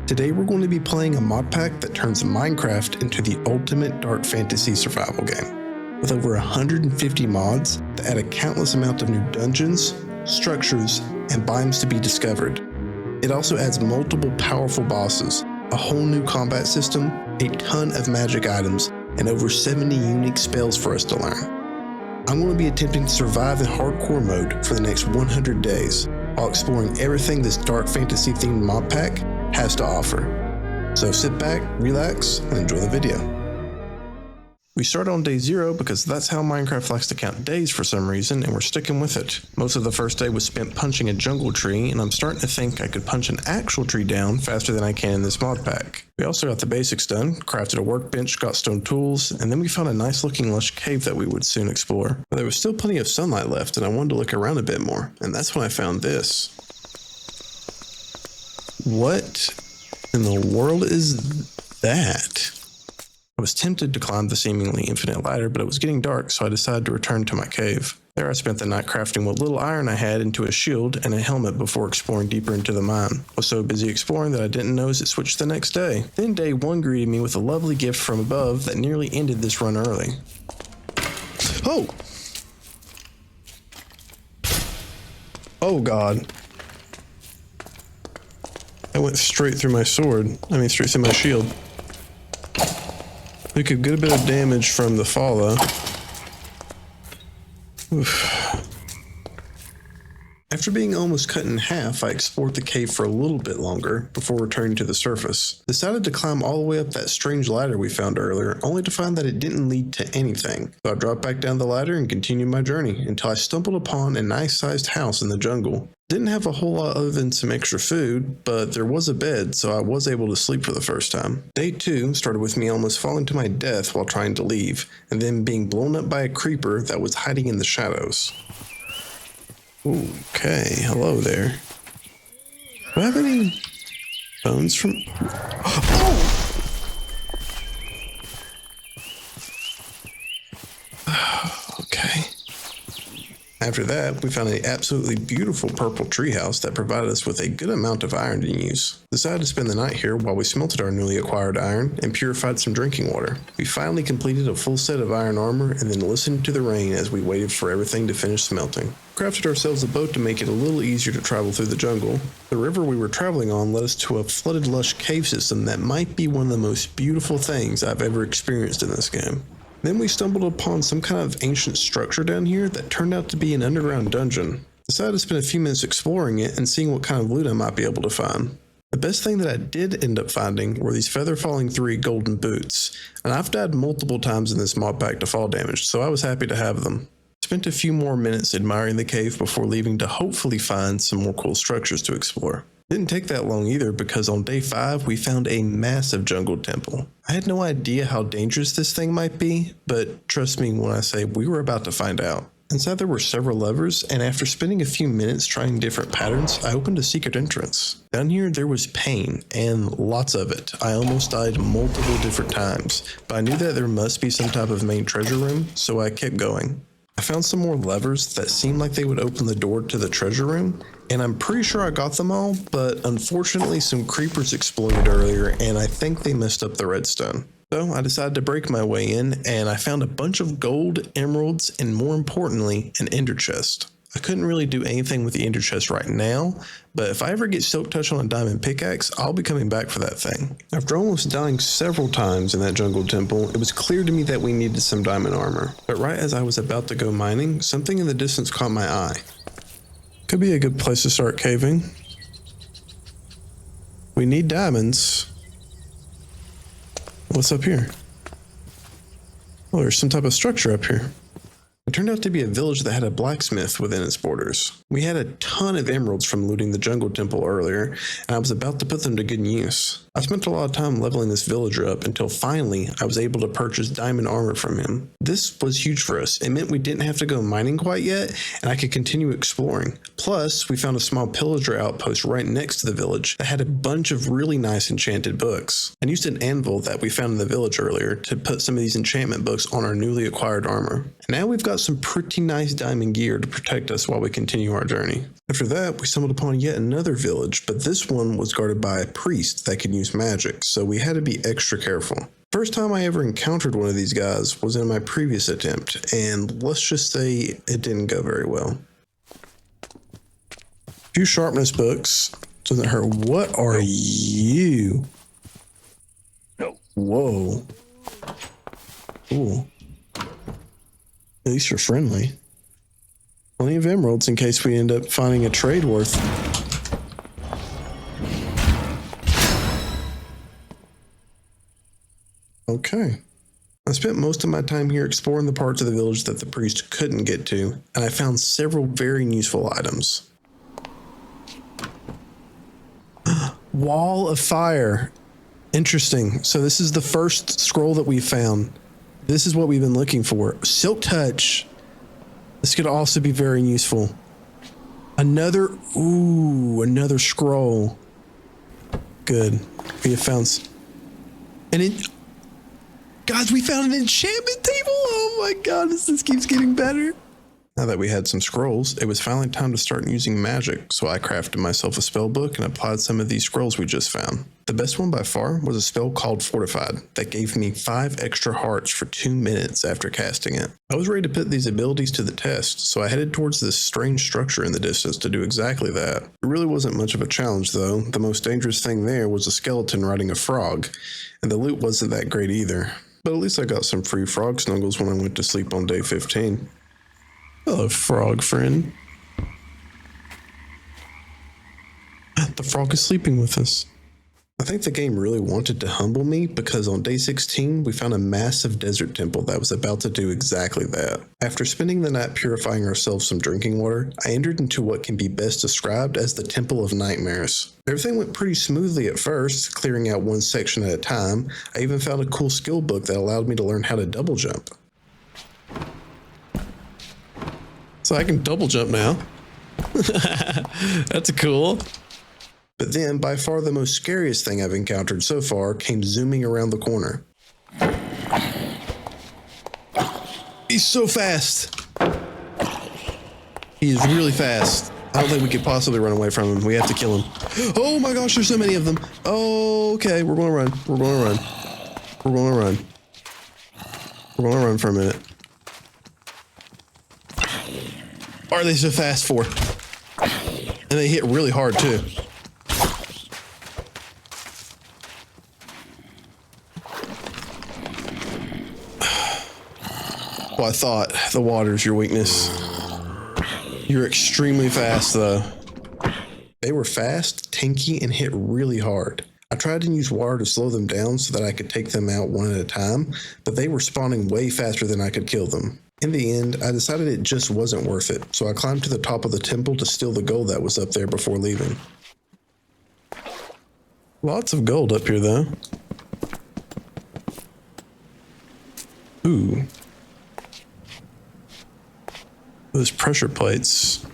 Today we're going to be playing a mod pack that turns Minecraft into the ultimate dark fantasy survival game. With over 150 mods that add a countless amount of new dungeons, structures, and biomes to be discovered. It also adds multiple powerful bosses, a whole new combat system, a ton of magic items, and over 70 unique spells for us to learn. I'm going to be attempting to survive in hardcore mode for the next 100 days, while exploring everything this dark fantasy themed mod pack has to offer. So sit back, relax, and enjoy the video. We start on day 0 because that's how Minecraft likes to count days for some reason, and we're sticking with it. Most of the first day was spent punching a jungle tree, and I'm starting to think I could punch an actual tree down faster than I can in this mod pack. We also got the basics done, crafted a workbench, got stone tools, and then we found a nice looking lush cave that we would soon explore. But there was still plenty of sunlight left, and I wanted to look around a bit more, and that's when I found this. What in the world is that? I was tempted to climb the seemingly infinite ladder, but it was getting dark, so I decided to return to my cave. There I spent the night crafting what little iron I had into a shield and a helmet before exploring deeper into the mine. I was so busy exploring that I didn't notice it switched the next day. Then day 1 greeted me with a lovely gift from above that nearly ended this run early. Oh! Oh god. I went straight through my sword. Straight through my shield. We could get a bit of damage from the fall though. Oof. After being almost cut in half, I explored the cave for a little bit longer before returning to the surface. Decided to climb all the way up that strange ladder we found earlier, only to find that it didn't lead to anything. So I dropped back down the ladder and continued my journey until I stumbled upon a nice-sized house in the jungle. Didn't have a whole lot other than some extra food, but there was a bed, so I was able to sleep for the first time. Day 2 started with me almost falling to my death while trying to leave, and then being blown up by a creeper that was hiding in the shadows. Okay, hello there. Do I have any bones from... Oh! Okay. After that, we found an absolutely beautiful purple treehouse that provided us with a good amount of iron to use. Decided to spend the night here while we smelted our newly acquired iron and purified some drinking water. We finally completed a full set of iron armor and then listened to the rain as we waited for everything to finish smelting. Crafted ourselves a boat to make it a little easier to travel through the jungle. The river we were traveling on led us to a flooded lush cave system that might be one of the most beautiful things I've ever experienced in this game. Then we stumbled upon some kind of ancient structure down here that turned out to be an underground dungeon. Decided to spend a few minutes exploring it and seeing what kind of loot I might be able to find. The best thing that I did end up finding were these Feather Falling 3 golden boots, and I've died multiple times in this mod pack to fall damage, so I was happy to have them. Spent a few more minutes admiring the cave before leaving to hopefully find some more cool structures to explore. Didn't take that long either because on day 5 we found a massive jungle temple. I had no idea how dangerous this thing might be, but trust me when I say we were about to find out. Inside there were several levers, and after spending a few minutes trying different patterns, I opened a secret entrance. Down here there was pain, and lots of it. I almost died multiple different times, but I knew that there must be some type of main treasure room, so I kept going. I found some more levers that seemed like they would open the door to the treasure room, and I'm pretty sure I got them all, but unfortunately some creepers exploded earlier and I think they messed up the redstone. So I decided to break my way in, and I found a bunch of gold, emeralds, and more importantly, an ender chest. I couldn't really do anything with the ender chest right now, but if I ever get silk touch on a diamond pickaxe, I'll be coming back for that thing. After almost dying several times in that jungle temple, it was clear to me that we needed some diamond armor. But right as I was about to go mining, something in the distance caught my eye. Could be a good place to start caving. We need diamonds. What's up here? Oh, there's some type of structure up here. It turned out to be a village that had a blacksmith within its borders. We had a ton of emeralds from looting the jungle temple earlier, and I was about to put them to good use. I spent a lot of time leveling this villager up until finally I was able to purchase diamond armor from him. This was huge for us. It meant we didn't have to go mining quite yet, and I could continue exploring. Plus, we found a small pillager outpost right next to the village that had a bunch of really nice enchanted books. I used an anvil that we found in the village earlier to put some of these enchantment books on our newly acquired armor. And now we've got some pretty nice diamond gear to protect us while we continue our journey. After that, we stumbled upon yet another village, but this one was guarded by a priest that could use magic, so we had to be extra careful. First time I ever encountered one of these guys was in my previous attempt, and let's just say it didn't go very well. Few sharpness books. Doesn't hurt. What are you? No. Whoa. Cool. At least you're friendly. Plenty of emeralds in case we end up finding a trade worth. Okay. I spent most of my time here exploring the parts of the village that the priest couldn't get to, and I found several very useful items. Wall of Fire. Interesting. So this is the first scroll that we found. This is what we've been looking for. Silk Touch. This could also be very useful. Another scroll. Good. We have found, guys, we found an enchantment table. Oh my god, this keeps getting better. Now that we had some scrolls, it was finally time to start using magic, so I crafted myself a spell book and applied some of these scrolls we just found. The best one by far was a spell called Fortified that gave me 5 extra hearts for 2 minutes after casting it. I was ready to put these abilities to the test, so I headed towards this strange structure in the distance to do exactly that. It really wasn't much of a challenge though. The most dangerous thing there was a skeleton riding a frog, and the loot wasn't that great either. But at least I got some free frog snuggles when I went to sleep on day 15. Hello, frog friend. The frog is sleeping with us. I think the game really wanted to humble me because on day 16, we found a massive desert temple that was about to do exactly that. After spending the night purifying ourselves some drinking water, I entered into what can be best described as the Temple of Nightmares. Everything went pretty smoothly at first, clearing out one section at a time. I even found a cool skill book that allowed me to learn how to double jump. So I can double jump now. That's cool. But then, by far the most scariest thing I've encountered so far came zooming around the corner. He's so fast. He is really fast. I don't think we could possibly run away from him. We have to kill him. Oh my gosh, there's so many of them. Oh, okay, we're going to run. We're going to run. We're going to run. We're going to run for a minute. Are they so fast for? And they hit really hard too. Well, I thought the water's your weakness. You're extremely fast though. They were fast, tanky, and hit really hard. I tried to use water to slow them down so that I could take them out one at a time, but they were spawning way faster than I could kill them. In the end, I decided it just wasn't worth it, so I climbed to the top of the temple to steal the gold that was up there before leaving. Lots of gold up here, though. Ooh. Those pressure plates.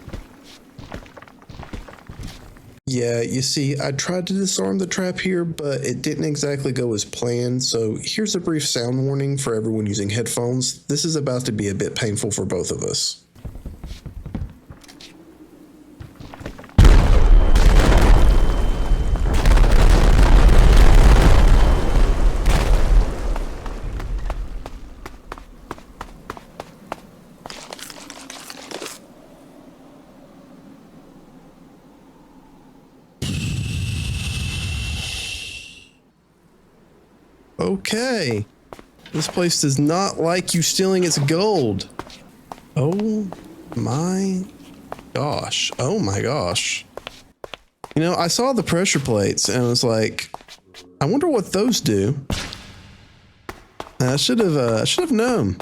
Yeah, you see, I tried to disarm the trap here, but it didn't exactly go as planned, so here's a brief sound warning for everyone using headphones. This is about to be a bit painful for both of us. Okay. This place does not like you stealing its gold. Oh my gosh. Oh my gosh. You know, I saw the pressure plates and I was like, I wonder what those do. I should have known.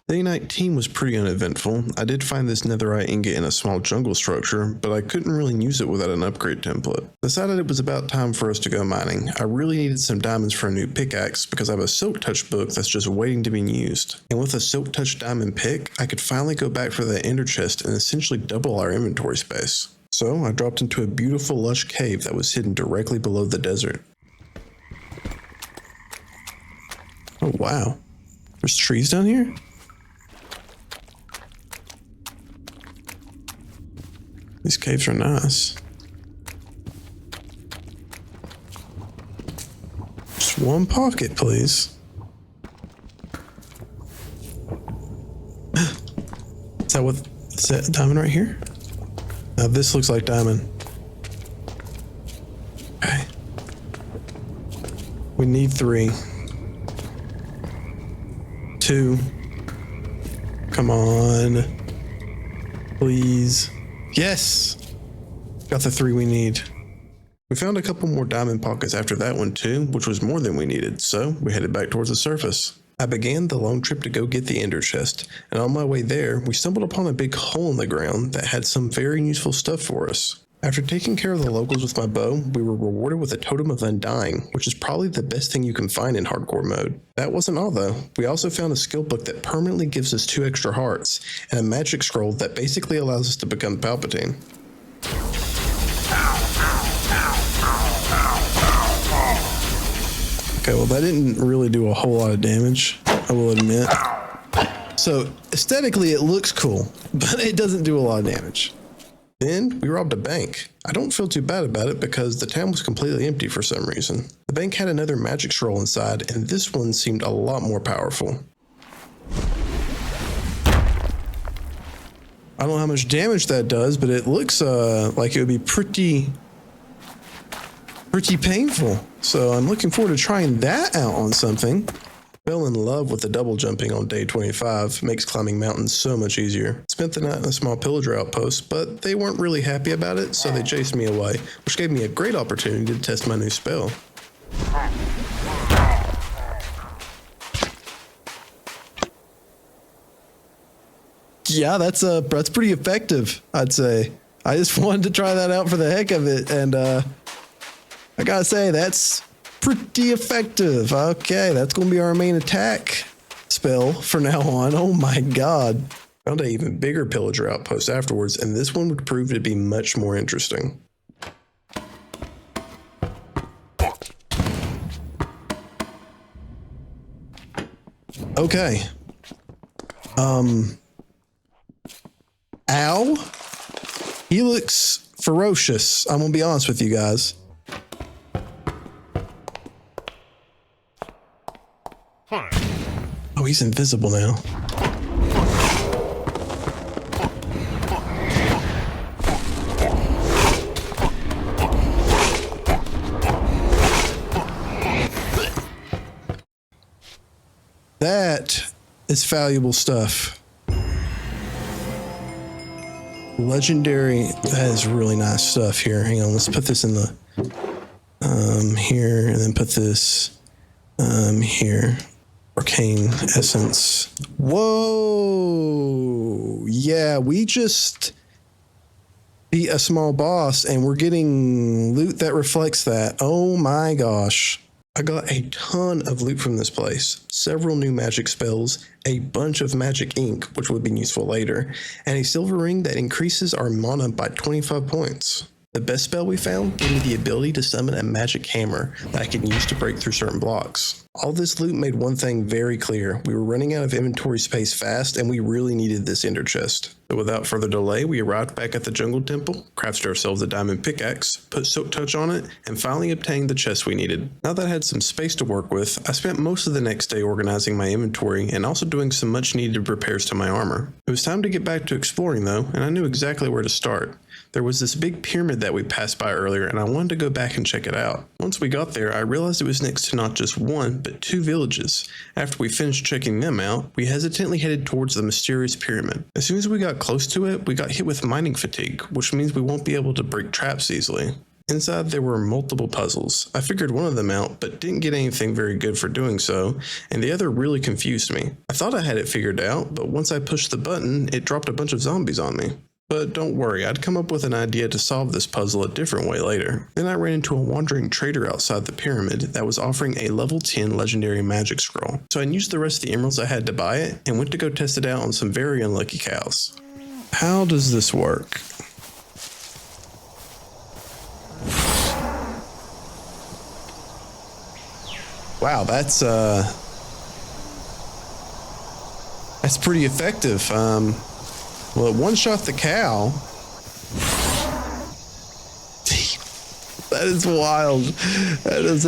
Day 19 was pretty uneventful. I did find this netherite ingot in a small jungle structure, but I couldn't really use it without an upgrade template. Decided it was about time for us to go mining. I really needed some diamonds for a new pickaxe because I have a Silk Touch book that's just waiting to be used. And with a Silk Touch diamond pick, I could finally go back for the ender chest and essentially double our inventory space. So I dropped into a beautiful lush cave that was hidden directly below the desert. Oh wow, there's trees down here? These caves are nice. Just one pocket, please. Is that diamond right here? Now this looks like diamond. Okay. We need 3. 2. Come on. Please. Yes! Got the 3 we need. We found a couple more diamond pockets after that one too, which was more than we needed, so we headed back towards the surface. I began the long trip to go get the ender chest, and on my way there, we stumbled upon a big hole in the ground that had some very useful stuff for us. After taking care of the locals with my bow, we were rewarded with a Totem of Undying, which is probably the best thing you can find in hardcore mode. That wasn't all though. We also found a skill book that permanently gives us 2 extra hearts, and a magic scroll that basically allows us to become Palpatine. Okay, well that didn't really do a whole lot of damage, I will admit. So aesthetically it looks cool, but it doesn't do a lot of damage. Then we robbed a bank. I don't feel too bad about it because the town was completely empty for some reason. The bank had another magic scroll inside, and this one seemed a lot more powerful. I don't know how much damage that does, but it looks like it would be pretty painful. So I'm looking forward to trying that out on something. Fell in love with the double jumping on day 25, makes climbing mountains so much easier. Spent the night in a small pillager outpost, but they weren't really happy about it, so they chased me away, which gave me a great opportunity to test my new spell. Yeah, that's pretty effective, I'd say. I just wanted to try that out for the heck of it, and I gotta say, that's pretty effective. Okay, that's gonna be our main attack spell for now on. Oh my god. Found an even bigger pillager outpost afterwards, and this one would prove to be much more interesting. Okay. Ow. He looks ferocious. I'm gonna be honest with you guys. Oh, he's invisible now. That is valuable stuff. Legendary, that is really nice stuff here. Hang on, let's put this in the here, and then put this here. Arcane essence. Whoa! Yeah, we just beat a small boss and we're getting loot that reflects that. Oh my gosh. I got a ton of loot from this place, several new magic spells, a bunch of magic ink, which would be useful later, and a silver ring that increases our mana by 25 points. The best spell we found gave me the ability to summon a magic hammer that I can use to break through certain blocks. All this loot made one thing very clear. We were running out of inventory space fast, and we really needed this ender chest. So without further delay, we arrived back at the jungle temple, crafted ourselves a diamond pickaxe, put Silk Touch on it, and finally obtained the chest we needed. Now that I had some space to work with, I spent most of the next day organizing my inventory and also doing some much needed repairs to my armor. It was time to get back to exploring though, and I knew exactly where to start. There was this big pyramid that we passed by earlier, and I wanted to go back and check it out. Once we got there, I realized it was next to not just one, but 2 villages. After we finished checking them out, we hesitantly headed towards the mysterious pyramid. As soon as we got close to it, we got hit with mining fatigue, which means we won't be able to break traps easily. Inside there were multiple puzzles. I figured one of them out, but didn't get anything very good for doing so, and the other really confused me. I thought I had it figured out, but once I pushed the button, it dropped a bunch of zombies on me. But don't worry, I'd come up with an idea to solve this puzzle a different way later. Then I ran into a wandering trader outside the pyramid that was offering a level 10 legendary magic scroll. So I used the rest of the emeralds I had to buy it and went to go test it out on some very unlucky cows. How does this work? Wow, that's pretty effective. Well, it one-shot the cow. That is wild. That is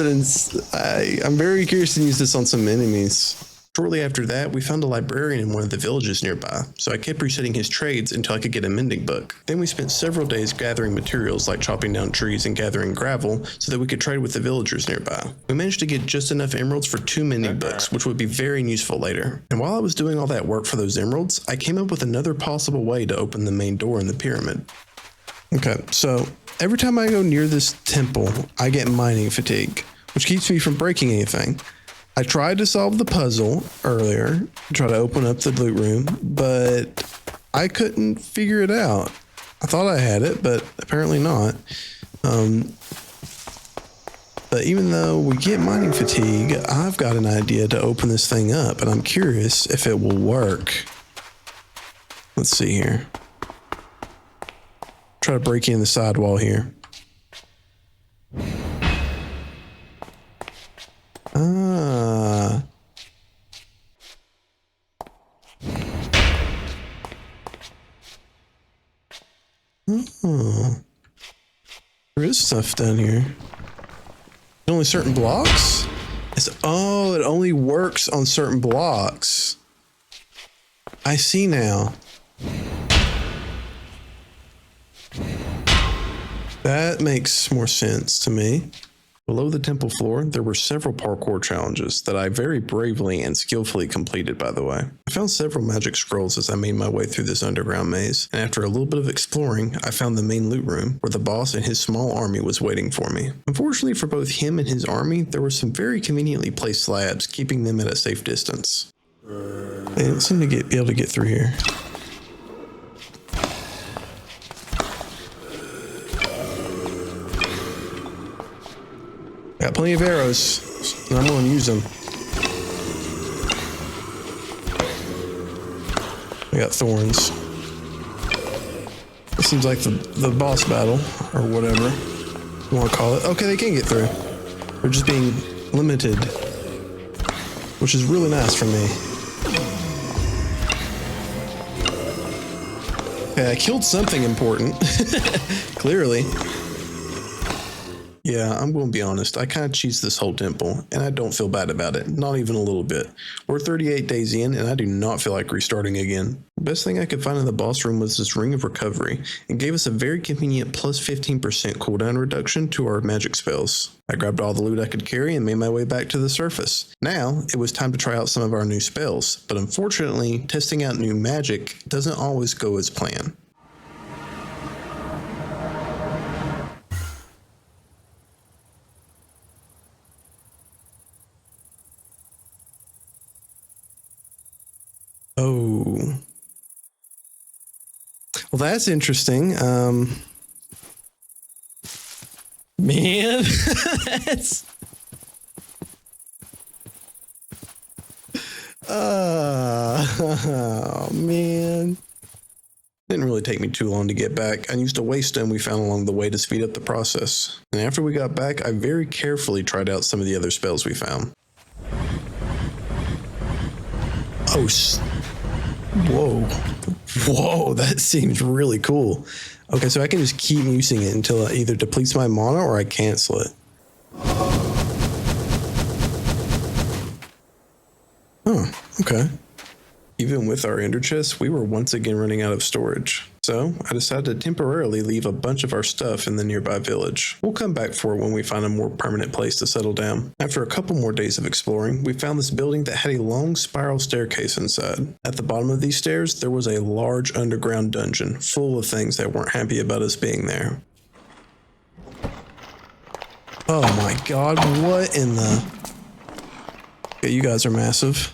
I'm very curious to use this on some enemies. Shortly after that, we found a librarian in one of the villages nearby, so I kept resetting his trades until I could get a mending book. Then we spent several days gathering materials like chopping down trees and gathering gravel so that we could trade with the villagers nearby. We managed to get just enough emeralds for 2 mending books, which would be very useful later. And while I was doing all that work for those emeralds, I came up with another possible way to open the main door in the pyramid. Okay, so every time I go near this temple, I get mining fatigue, which keeps me from breaking anything. I tried to solve the puzzle earlier, try to open up the loot room, but I couldn't figure it out. I thought I had it, but apparently not. But even though we get mining fatigue, I've got an idea to open this thing up, and I'm curious if it will work. Let's see here. Try to break in the sidewall here. Oh. There is stuff down here. Only certain blocks? It only works on certain blocks. I see now. That makes more sense to me. Below the temple floor, there were several parkour challenges that I very bravely and skillfully completed, by the way. I found several magic scrolls as I made my way through this underground maze, and after a little bit of exploring, I found the main loot room, where the boss and his small army was waiting for me. Unfortunately for both him and his army, there were some very conveniently placed slabs, keeping them at a safe distance. They didn't seem to be able to get through here. Got plenty of arrows, and I'm going to use them. I got thorns. This seems like the boss battle, or whatever you want to call it. Okay, they can get through. They're just being limited, which is really nice for me. Okay, I killed something important, clearly. Yeah, I'm going to be honest. I kind of cheesed this whole temple, and I don't feel bad about it. Not even a little bit. We're 38 days in, and I do not feel like restarting again. The best thing I could find in the boss room was this Ring of Recovery. It gave us a very convenient plus 15% cooldown reduction to our magic spells. I grabbed all the loot I could carry and made my way back to the surface. Now, it was time to try out some of our new spells, but unfortunately, testing out new magic doesn't always go as planned. Oh. Well, that's interesting. Man, that's... Oh, man. Didn't really take me too long to get back. I used a waystone we found along the way to speed up the process. And after we got back, I very carefully tried out some of the other spells we found. Oh, whoa. Whoa, that seems really cool. Okay, so I can just keep using it until it either depletes my mana or I cancel it. Oh, okay. Even with our ender chests, we were once again running out of storage. So I decided to temporarily leave a bunch of our stuff in the nearby village. We'll come back for it when we find a more permanent place to settle down. After a couple more days of exploring, we found this building that had a long spiral staircase inside. At the bottom of these stairs, there was a large underground dungeon full of things that weren't happy about us being there. Oh my god, what in the... Okay, you guys are massive.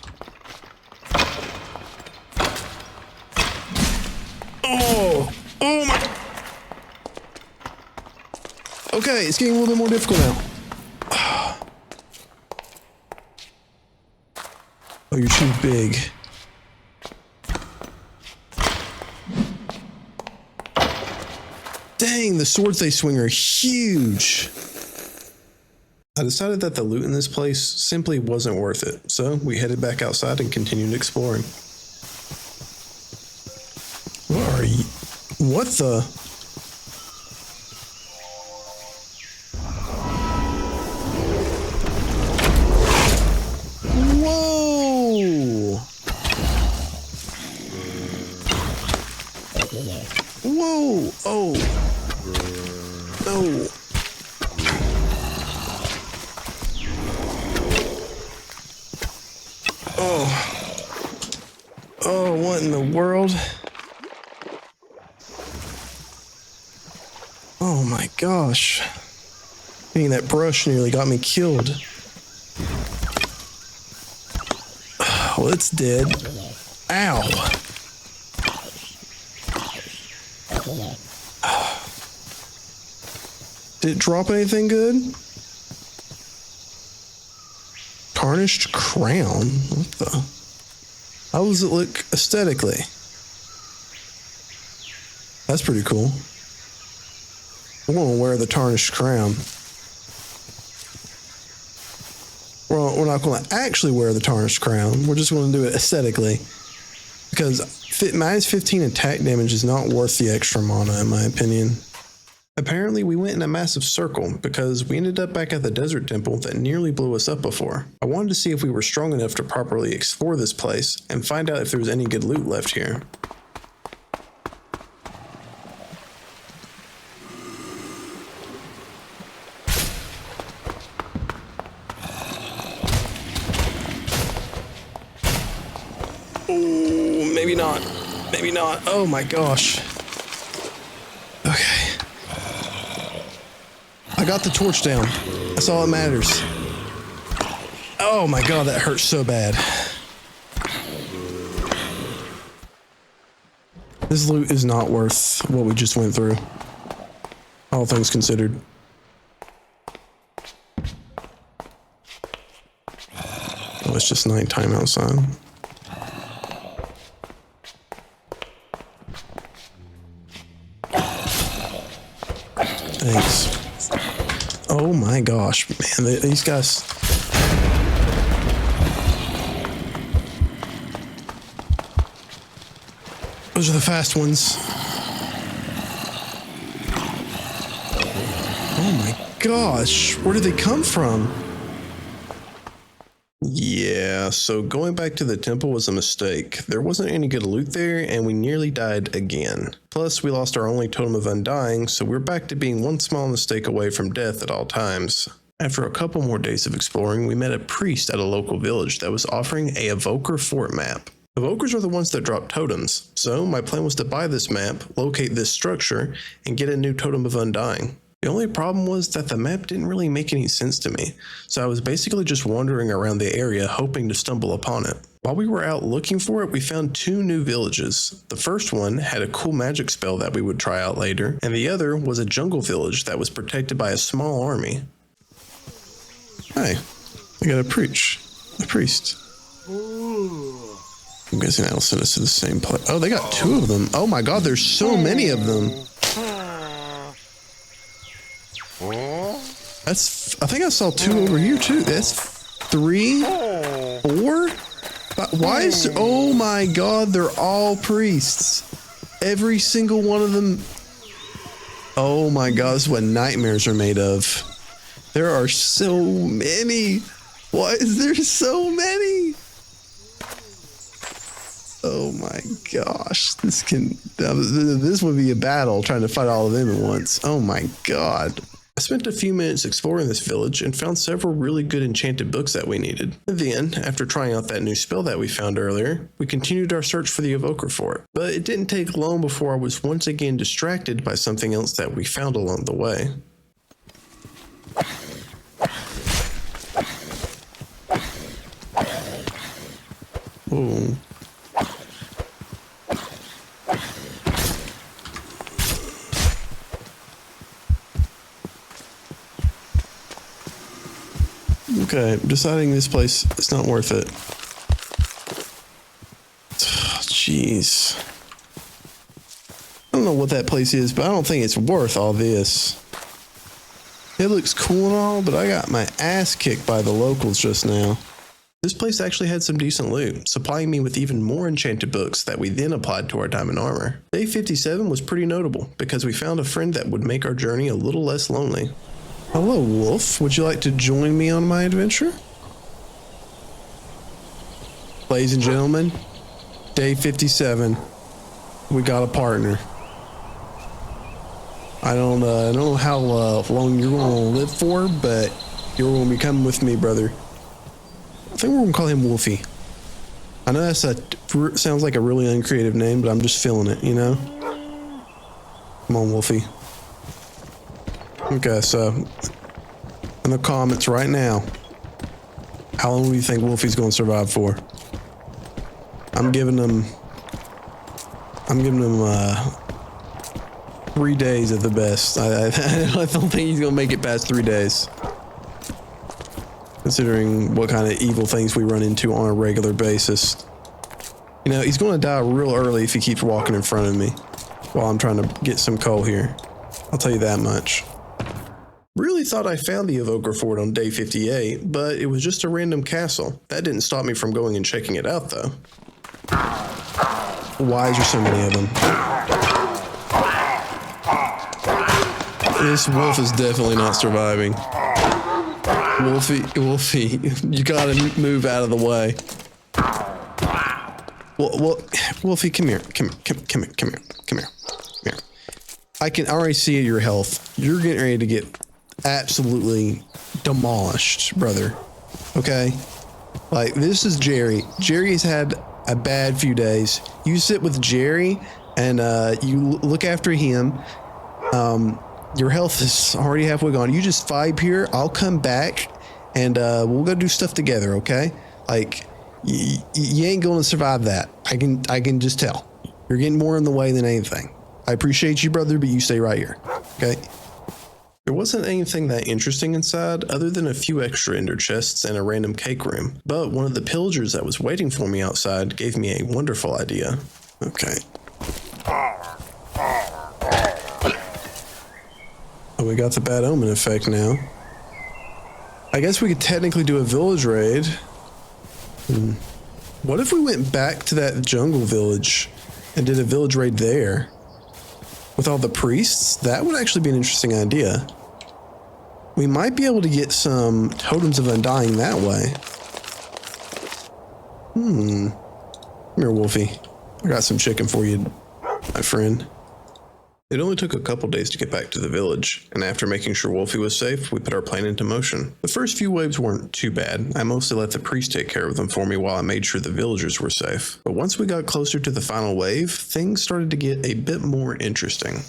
Oh! Oh my... Okay, it's getting a little bit more difficult now. Oh, you're too big. Dang, the swords they swing are huge. I decided that the loot in this place simply wasn't worth it, so we headed back outside and continued exploring. What are you? What the? Whoa! Whoa! Oh! No! Oh, what in the world? Oh my gosh. Being that brush nearly got me killed. Well, it's dead. Ow. Did it drop anything good? Tarnished crown? What the? How does it look aesthetically? That's pretty cool. I want to wear the tarnished crown. Well, we're not going to actually wear the tarnished crown. We're just going to do it aesthetically. Because minus 15 attack damage is not worth the extra mana, in my opinion. Apparently, we went in a massive circle because we ended up back at the desert temple that nearly blew us up before. I wanted to see if we were strong enough to properly explore this place and find out if there was any good loot left here. Oh, maybe not. Maybe not. Oh my gosh. Okay. I got the torch down. That's all that matters. Oh my god, that hurts so bad. This loot is not worth what we just went through. All things considered. Oh, it's just nighttime outside. Thanks. Oh my gosh, man, these guys. Those are the fast ones. Oh my gosh, where did they come from? Yeah, so going back to the temple was a mistake. There wasn't any good loot there, and we nearly died again. Plus, we lost our only totem of undying, so we're back to being one small mistake away from death at all times. After a couple more days of exploring, we met a priest at a local village that was offering a Evoker Fort map. Evokers are the ones that drop totems, so my plan was to buy this map, locate this structure, and get a new totem of undying. The only problem was that the map didn't really make any sense to me, so I was basically just wandering around the area hoping to stumble upon it. While we were out looking for it, we found two new villages. The first one had a cool magic spell that we would try out later, and the other was a jungle village that was protected by a small army. Hi, I got a priest. I'm guessing that'll send us to the same place. Oh, they got two of them. Oh my god, there's so many of them. I think I saw two over here too. That's 3, 4. Why is, oh my god, they're all priests. Every single one of them. Oh my god, this is what nightmares are made of. There are so many. Why is there so many? Oh my gosh, this would be a battle trying to fight all of them at once. Oh my god. I spent a few minutes exploring this village and found several really good enchanted books that we needed. Then, after trying out that new spell that we found earlier, we continued our search for the Evoker Fort. But it didn't take long before I was once again distracted by something else that we found along the way. Oh. Okay, deciding this place is not worth it. Jeez. I don't know what that place is, but I don't think it's worth all this. It looks cool and all, but I got my ass kicked by the locals just now. This place actually had some decent loot, supplying me with even more enchanted books that we then applied to our diamond armor. Day 57 was pretty notable, because we found a friend that would make our journey a little less lonely. Hello, Wolf. Would you like to join me on my adventure? Ladies and gentlemen, day 57. We got a partner. I don't know how long you're going to live for, but you're going to be coming with me, brother. I think we're going to call him Wolfie. I know sounds like a really uncreative name, but I'm just feeling it, you know? Come on, Wolfie. Okay, so in the comments right now, how long do you think Wolfie's going to survive for? I'm giving him 3 days at the best. I don't think he's gonna make it past 3 days, considering what kind of evil things we run into on a regular basis. You know, he's gonna die real early if he keeps walking in front of me while I'm trying to get some coal here. I'll tell you that much. Really thought I found the Evoker Fort on day 58, but it was just a random castle. That didn't stop me from going and checking it out, though. Why is there so many of them? This wolf is definitely not surviving. Wolfie, you gotta move out of the way. Wolfie, come here. I can already see your health. You're getting ready to get absolutely demolished, brother. Okay? Like, this is Jerry. Jerry's had a bad few days. You sit with Jerry and you look after him. Your health is already halfway gone. You just vibe here. I'll come back and we'll go do stuff together, okay? Like, you ain't going to survive that. I can just tell. You're getting more in the way than anything. I appreciate you, brother, but you stay right here, okay? There wasn't anything that interesting inside other than a few extra ender chests and a random cake room, but one of the pillagers that was waiting for me outside gave me a wonderful idea. Okay. Oh, we got the bad omen effect now. I guess we could technically do a village raid. What if we went back to that jungle village and did a village raid there? With all the priests? That would actually be an interesting idea. We might be able to get some totems of undying that way. Come here, Wolfie. I got some chicken for you, my friend. It only took a couple days to get back to the village, and after making sure Wolfie was safe, we put our plan into motion. The first few waves weren't too bad. I mostly let the priest take care of them for me while I made sure the villagers were safe. But once we got closer to the final wave, things started to get a bit more interesting.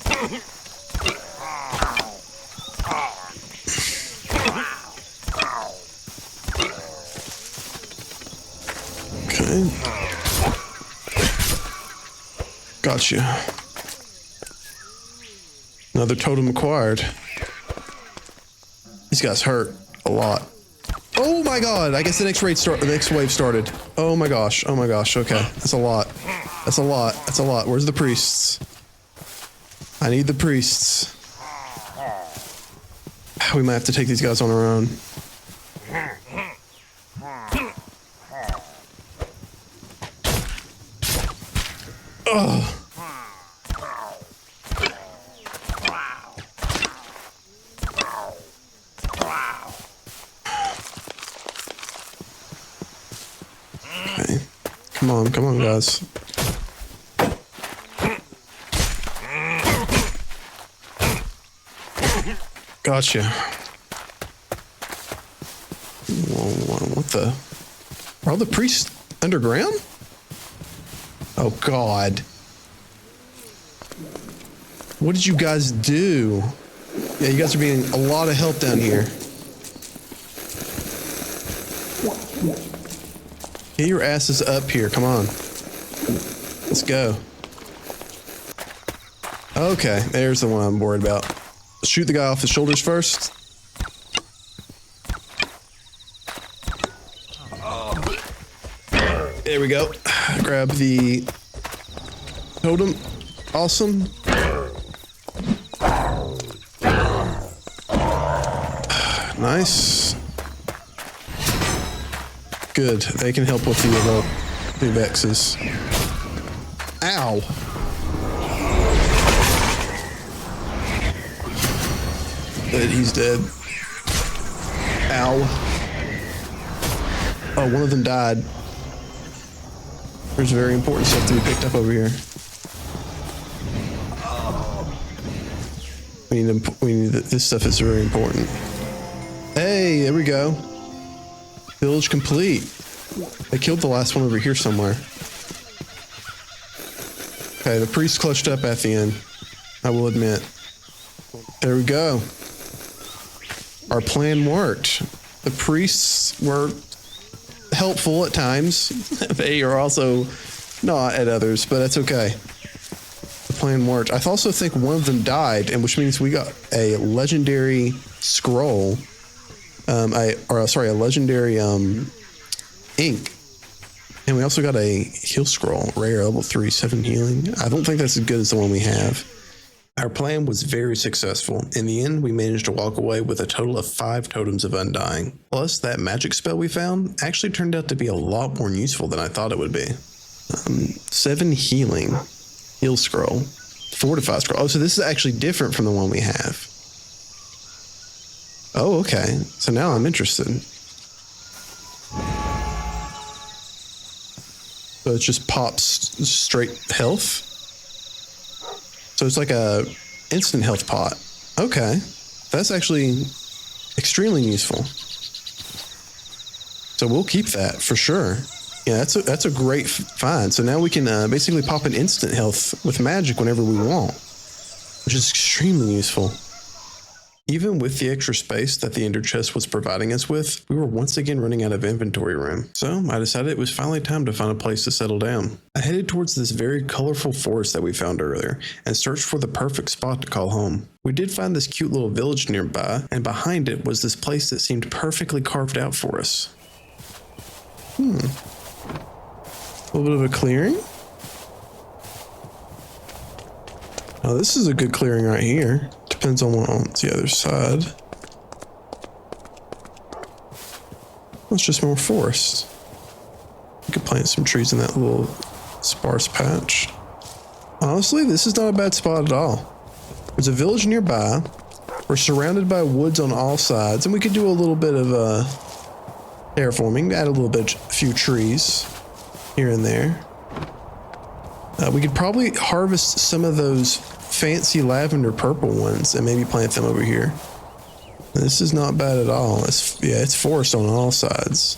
Okay. Gotcha. Another totem acquired. These guys hurt a lot. Oh my god! I guess the next wave started. Oh my gosh! Oh my gosh! Okay, that's a lot. That's a lot. That's a lot. Where's the priests? I need the priests. We might have to take these guys on our own. Ugh. Okay. Come on, guys. Gotcha. Whoa, what the? Are all the priests underground? Oh, God. What did you guys do? Yeah, you guys are being a lot of help down here. Get your asses up here. Come on. Let's go. Okay, there's the one I'm worried about. Shoot the guy off the shoulders first. There we go. Grab the totem. Awesome. Nice. Good. They can help with the vexes. Ow. Good, he's dead. Ow. Oh, one of them died. There's very important stuff to be picked up over here. We need this stuff is very important. Hey, there we go. Village complete. I killed the last one over here somewhere. Okay, the priest clutched up at the end. I will admit. There we go. Our plan worked. The priests were helpful at times. They are also not at others, but that's okay. The plan worked. I also think one of them died, and which means we got a legendary scroll. A legendary ink. And we also got a heal scroll, rare level 3, 7 healing. I don't think that's as good as the one we have. Our plan was very successful. In the end, we managed to walk away with a total of 5 totems of undying. Plus, that magic spell we found actually turned out to be a lot more useful than I thought it would be. 7 healing, heal scroll, fortify scroll. Oh, so this is actually different from the one we have. Oh, okay. So now I'm interested. So it just pops straight health. So it's like a instant health pot. Okay. That's actually extremely useful. So we'll keep that for sure. Yeah, that's a great find. So now we can basically pop an instant health with magic whenever we want, which is extremely useful. Even with the extra space that the ender chest was providing us with, we were once again running out of inventory room. So I decided it was finally time to find a place to settle down. I headed towards this very colorful forest that we found earlier and searched for the perfect spot to call home. We did find this cute little village nearby, and behind it was this place that seemed perfectly carved out for us. A little bit of a clearing. Oh, this is a good clearing right here. Depends on what's on the other side. It's just more forest. We could plant some trees in that little sparse patch. Honestly, this is not a bad spot at all. There's a village nearby. We're surrounded by woods on all sides, and we could do a little bit of terraforming, add a few trees here and there. We could probably harvest some of those fancy lavender purple ones and maybe plant them over here. This is not bad at all. It's forest on all sides.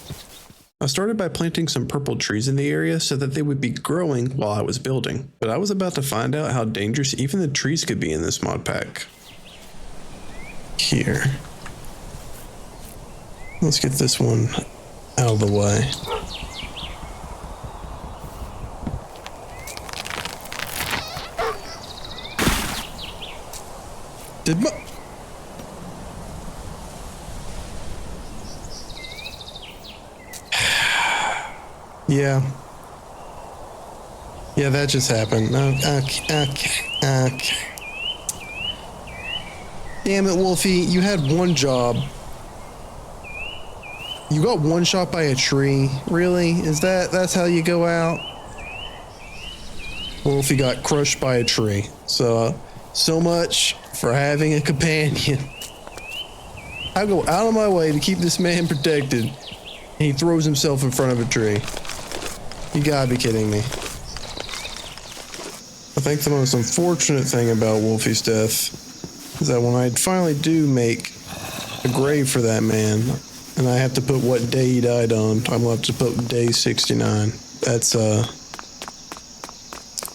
I started by planting some purple trees in the area so that they would be growing while I was building, but I was about to find out how dangerous even the trees could be in this mod pack. Here. Let's get this one out of the way. Yeah, that just happened. Okay. Damn it, Wolfie, you had one job. You got one shot by a tree. Really? That's how you go out? Wolfie got crushed by a tree. So much for having a companion. I go out of my way to keep this man protected, and he throws himself in front of a tree. You gotta be kidding me. I think the most unfortunate thing about Wolfie's death is that when I finally do make a grave for that man, and I have to put what day he died on, I'm gonna have to put day 69. That's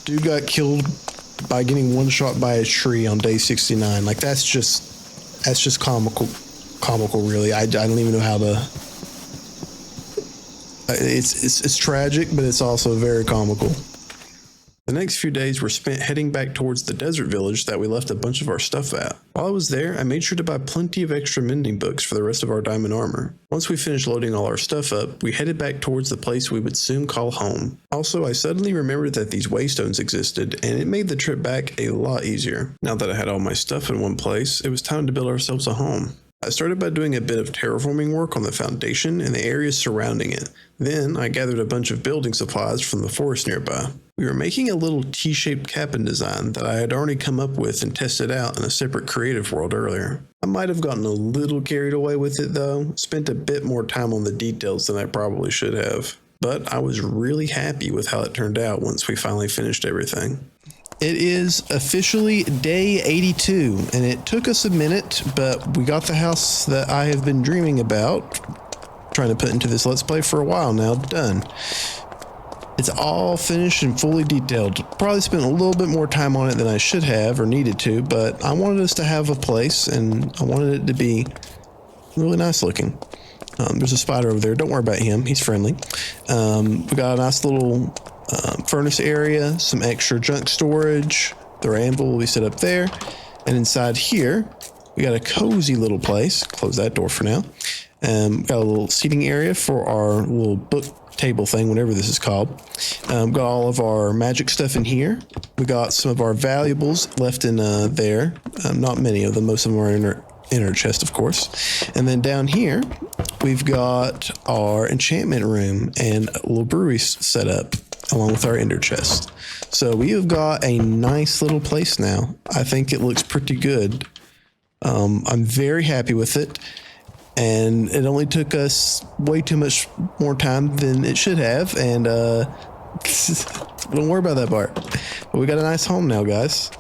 dude got killed by getting one shot by a tree on day 69. Like that's just comical really. I don't even know how to It's tragic, but it's also very comical. The next few days were spent heading back towards the desert village that we left a bunch of our stuff at. While I was there, I made sure to buy plenty of extra mending books for the rest of our diamond armor. Once we finished loading all our stuff up, we headed back towards the place we would soon call home. Also, I suddenly remembered that these waystones existed, and it made the trip back a lot easier. Now that I had all my stuff in one place, it was time to build ourselves a home. I started by doing a bit of terraforming work on the foundation and the areas surrounding it. Then I gathered a bunch of building supplies from the forest nearby. We were making a little T-shaped cabin design that I had already come up with and tested out in a separate creative world earlier. I might have gotten a little carried away with it though, spent a bit more time on the details than I probably should have. But I was really happy with how it turned out once we finally finished everything. It is officially day 82, and it took us a minute, but we got the house that I have been dreaming about, trying to put into this Let's Play for a while now, done. It's all finished and fully detailed. Probably spent a little bit more time on it than I should have or needed to, but I wanted us to have a place, and I wanted it to be really nice looking. There's a spider over there. Don't worry about him. He's friendly. We got a nice little furnace area, some extra junk storage. The anvil will be set up there. And inside here, we got a cozy little place. Close that door for now. Got a little seating area for our little book table thing, whatever this is called. Got all of our magic stuff in here. We got some of our valuables left in there. Not many of them. Most of them are in our chest, of course. And then down here, we've got our enchantment room and a little brewery set up, along with our ender chest. So we have got a nice little place now. I think it looks pretty good. I'm very happy with it. And it only took us way too much more time than it should have. And don't worry about that part. But we got a nice home now, guys.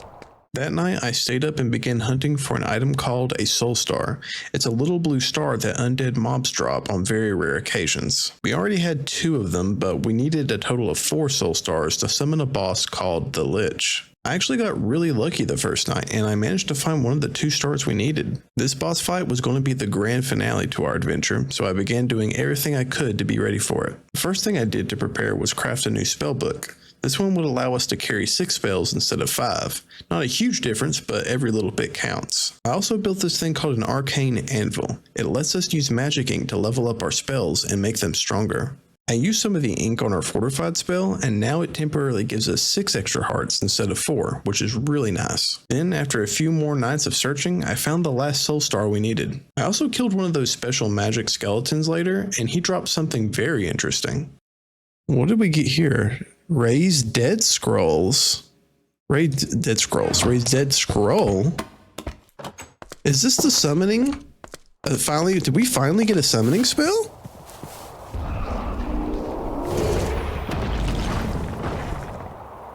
That night, I stayed up and began hunting for an item called a soul star. It's a little blue star that undead mobs drop on very rare occasions. We already had 2 of them, but we needed a total of 4 soul stars to summon a boss called the Lich. I actually got really lucky the first night, and I managed to find one of the 2 stars we needed. This boss fight was going to be the grand finale to our adventure, so I began doing everything I could to be ready for it. The first thing I did to prepare was craft a new spell book. This one would allow us to carry 6 spells instead of 5. Not a huge difference, but every little bit counts. I also built this thing called an arcane anvil. It lets us use magic ink to level up our spells and make them stronger. I used some of the ink on our fortified spell, and now it temporarily gives us 6 extra hearts instead of 4, which is really nice. Then, after a few more nights of searching, I found the last soul star we needed. I also killed one of those special magic skeletons later, and he dropped something very interesting. What did we get here? Raise dead scrolls. Raise dead scrolls. Raise dead scroll. Is this the summoning? Did we finally get a summoning spell?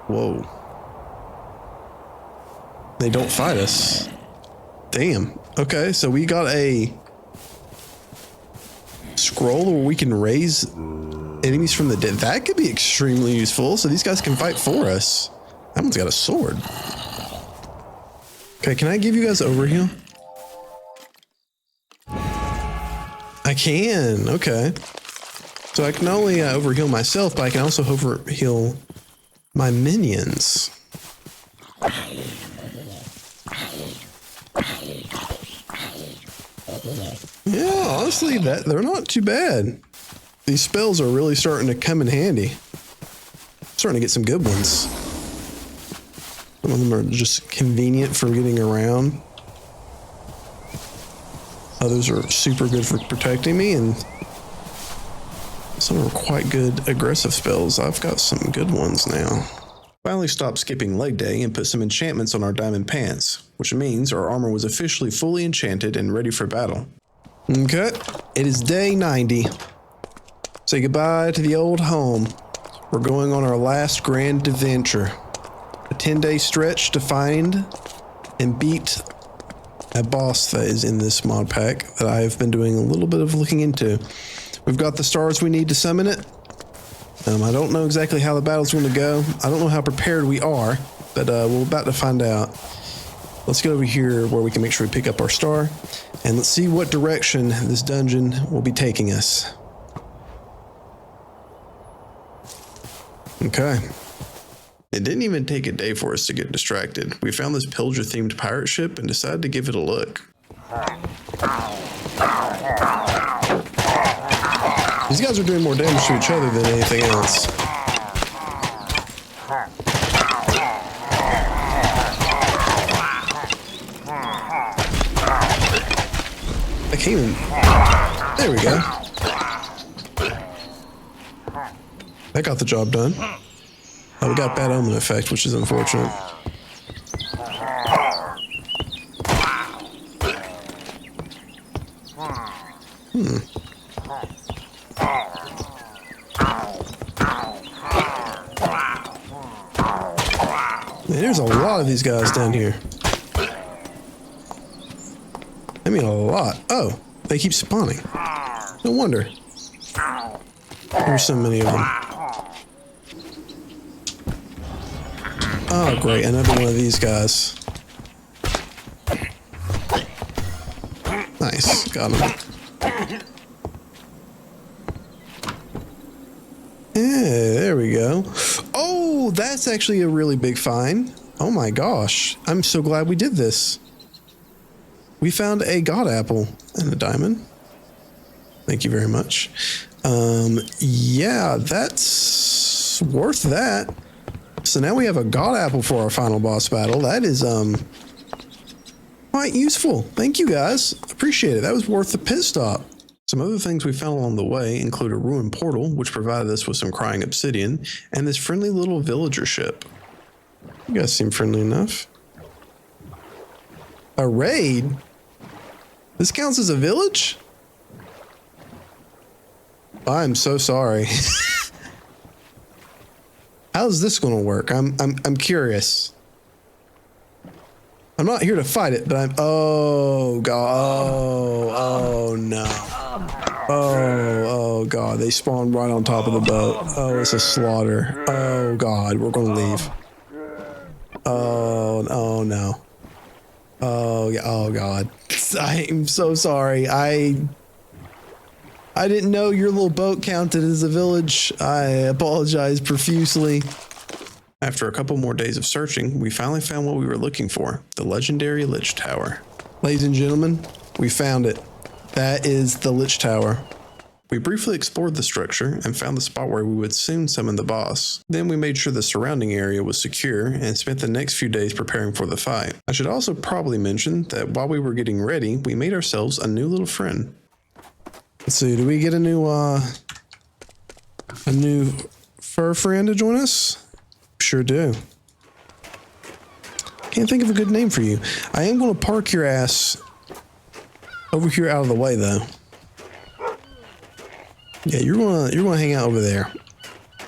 Whoa. They don't fight us. Damn. Okay, so we got a scroll where we can raise enemies from the dead. That could be extremely useful, so these guys can fight for us. That one's got a sword. Okay, can I give you guys overheal? I can, okay. So I can not only overheal myself, but I can also overheal my minions. Yeah, honestly, they're not too bad. These spells are really starting to come in handy. Starting to get some good ones. Some of them are just convenient for getting around. Others are super good for protecting me, and some are quite good aggressive spells. I've got some good ones now. Finally stopped skipping leg day and put some enchantments on our diamond pants, which means our armor was officially fully enchanted and ready for battle. Okay, it is day 90. Say goodbye to the old home. We're going on our last grand adventure. A 10-day stretch to find and beat a boss that is in this mod pack that I have been doing a little bit of looking into. We've got the stars we need to summon it. I don't know exactly how the battle's going to go. I don't know how prepared we are, but we're about to find out. Let's get over here where we can make sure we pick up our star, and let's see what direction this dungeon will be taking us. Okay. It didn't even take a day for us to get distracted. We found this pillager-themed pirate ship and decided to give it a look. These guys are doing more damage to each other than anything else. I can't even... There we go. That got the job done. Oh, we got bad omen effect, which is unfortunate. Man, there's a lot of these guys down here. I mean, a lot. Oh, they keep spawning. No wonder. There's so many of them. Oh, great. Another one of these guys. Nice. Got him. Yeah, there we go. Oh, that's actually a really big find. Oh my gosh. I'm so glad we did this. We found a god apple and a diamond. Thank you very much. Yeah, that's worth that. So now we have a god apple for our final boss battle. That is quite useful. Thank you guys. Appreciate it. That was worth the pit stop. Some other things we found along the way include a ruined portal, which provided us with some crying obsidian, and this friendly little villager ship. You guys seem friendly enough. A raid? This counts as a village? I'm so sorry. How's this going to work? I'm curious. I'm not here to fight it, but I'm... Oh, God. Oh, no. Oh, God. They spawned right on top of the boat. Oh, it's a slaughter. Oh, God. We're going to leave. Oh, no. Oh, yeah. Oh, God. I'm so sorry. I didn't know your little boat counted as a village. I apologize profusely. After a couple more days of searching, we finally found what we were looking for, the legendary Lich Tower. Ladies and gentlemen, we found it. That is the Lich Tower. We briefly explored the structure and found the spot where we would soon summon the boss. Then we made sure the surrounding area was secure and spent the next few days preparing for the fight. I should also probably mention that while we were getting ready, we made ourselves a new little friend. Let's see, do we get a new fur friend to join us? Sure do. Can't think of a good name for you. I am going to park your ass over here out of the way, though. Yeah, you're gonna hang out over there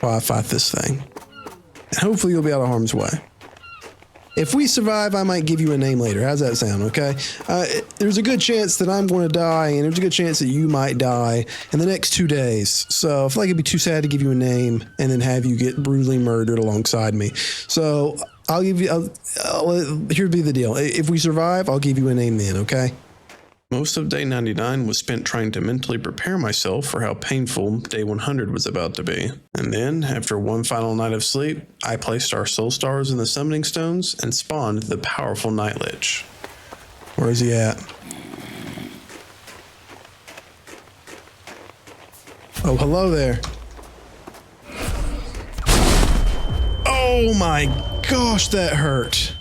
while I fight this thing, and hopefully you'll be out of harm's way. If we survive, I might give you a name later. How's that sound? Okay. There's a good chance that I'm going to die, and there's a good chance that you might die in the next 2 days. So I feel like it'd be too sad to give you a name and then have you get brutally murdered alongside me. So I'll give you. Here'd be the deal. If we survive, I'll give you a name then. Okay. Most of day 99 was spent trying to mentally prepare myself for how painful day 100 was about to be. And then, after one final night of sleep, I placed our soul stars in the summoning stones and spawned the powerful Night Lich. Where is he at? Oh, hello there. Oh my gosh, that hurt.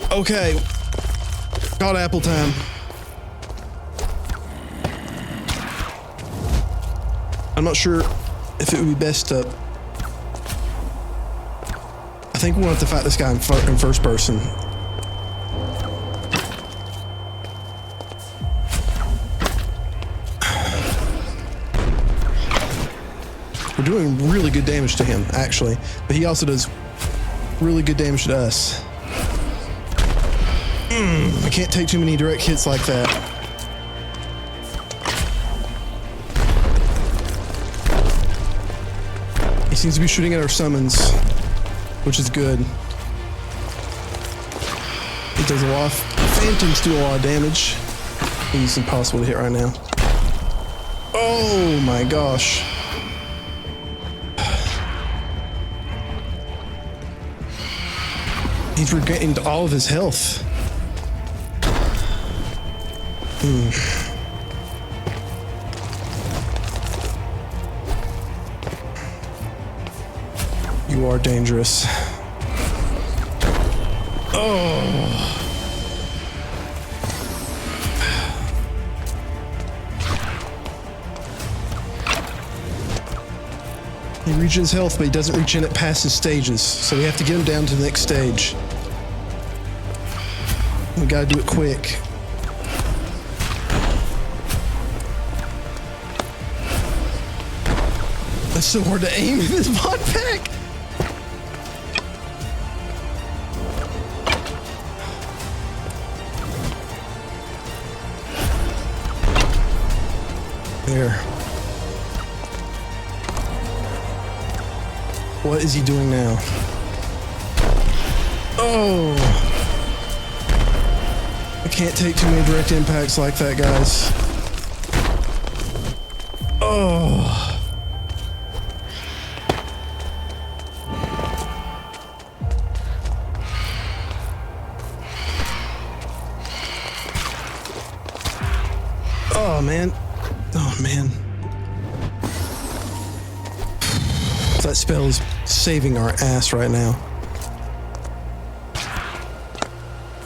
Okay. God apple time. I'm not sure if it would be best to... I think we'll have to fight this guy in first person. We're doing really good damage to him, actually. But he also does really good damage to us. I can't take too many direct hits like that. He seems to be shooting at our summons, which is good. It does a lot of... Phantoms do a lot of damage. He's impossible to hit right now. Oh my gosh. He's regained all of his health. You are dangerous. Oh. He reaches health, but he doesn't reach in it past his stages. So we have to get him down to the next stage. We gotta do it quick. It's so hard to aim in this Modpack. There. What is he doing now? Oh! I can't take too many direct impacts like that, guys. Oh! Oh, man. Oh, man. That spell is saving our ass right now.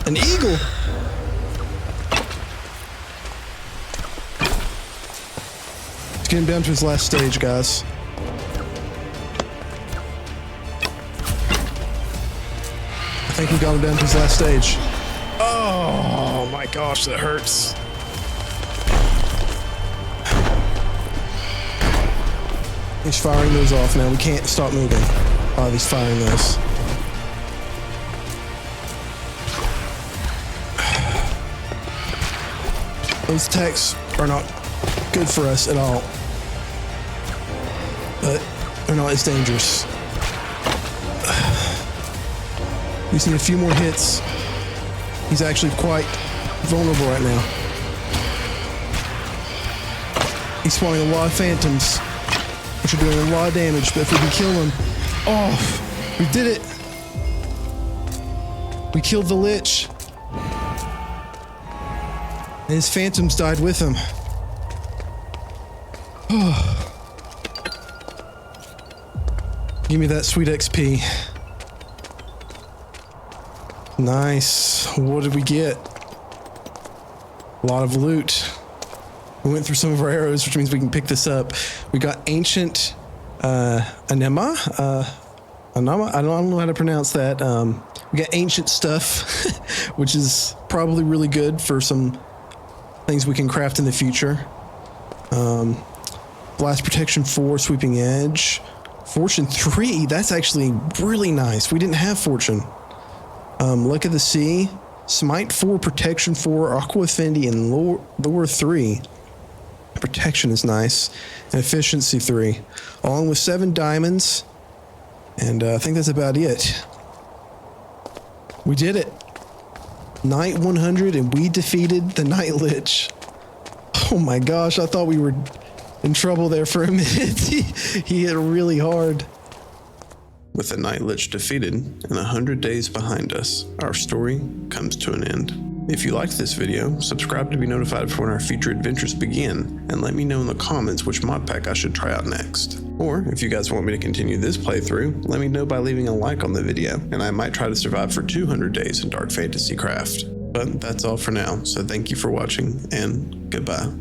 An eagle! Let's get him down to his last stage, guys. I think we got him down to his last stage. Oh my gosh, that hurts. He's firing those off now. We can't stop moving while he's firing those. Those attacks are not good for us at all. But they're not as dangerous. We just need a few more hits. He's actually quite vulnerable right now. He's spawning a lot of phantoms, which are doing a lot of damage, but if we can kill him... Oh, we did it! We killed the Lich. And his phantoms died with him. Oh. Give me that sweet XP. Nice. What did we get? A lot of loot. We went through some of our arrows, which means we can pick this up. We got ancient anema. Anama. I don't know how to pronounce that. We got ancient stuff, which is probably really good for some things we can craft in the future. Blast protection 4, sweeping edge. Fortune 3. That's actually really nice. We didn't have fortune. Luck of the Sea. Smite 4, protection 4, aqua affinity, and lure 3. Protection is nice, and efficiency 3, along with 7 diamonds, and I think that's about it. We did it. Night 100, and we defeated the Night Lich. Oh my gosh, I thought we were in trouble there for a minute. He hit really hard. With the Night Lich defeated and 100 days behind us, our story comes to an end. If you liked this video, subscribe to be notified for when our future adventures begin, and let me know in the comments which mod pack I should try out next. Or, if you guys want me to continue this playthrough, let me know by leaving a like on the video, and I might try to survive for 200 days in Dark Fantasy Craft. But that's all for now, so thank you for watching, and goodbye.